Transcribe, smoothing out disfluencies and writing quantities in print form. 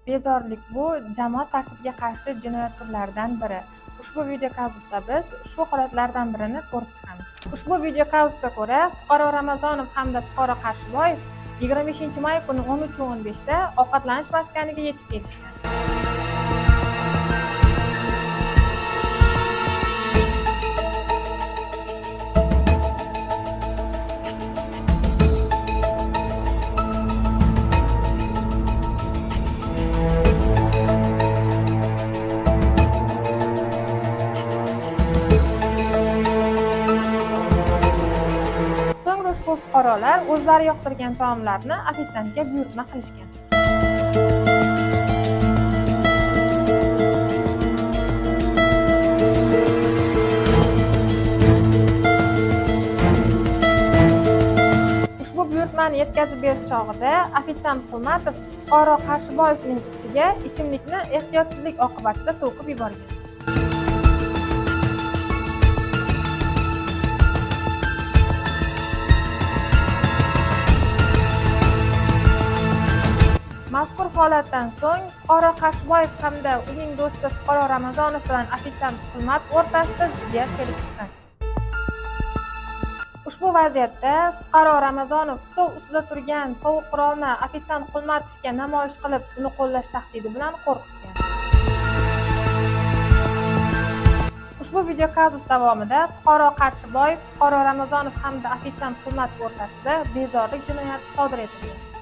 Bezorilik bu jamoat tartibiga qarshi jinoyat turlaridan biri. Ushbu video kazusda biz shu holatlardan birini ko'rib chiqamiz. Ushbu video kazusga ko'ra, fuqaro Ramazonov hamda fuqaro Qarshiboyev 25-may kuni 13:15 da ovqatlanish maskaniga yetib kelishgan. So'ngra ushbu fuqarolar o'zlari yoqtirgan taomlarni ofitsiantga buyurtma qilishgan. Ushbu buyurtmani yetkazib berish chog'ida ofitsiant Qulmatov fuqaro Qarshiboyevning ustiga ichimlikni ehtiyotsizlik oqibatida to'kib yuborgan. Mazkur holatdan so'ng fuqaro Qarshiboyev hamda uning do'sti fuqaro Ramazonov bilan ofitsiant Qulmatov o'rtasida ziddiyat kelib chiqqan. Ushbu vaziyatda fuqaro Ramazonov stol ustida turgan sovuq qurolni ofitsiant Qulmatovga namoyish qilib, uni qo'llash tahdidi bilan qo'rqitgan. Ushbu video kazus davomida fuqaro Qarshiboyev, fuqaro Ramazonov hamda ofitsiant Qulmatov o'rtasida bezorilik jinoyati sodir etilgan.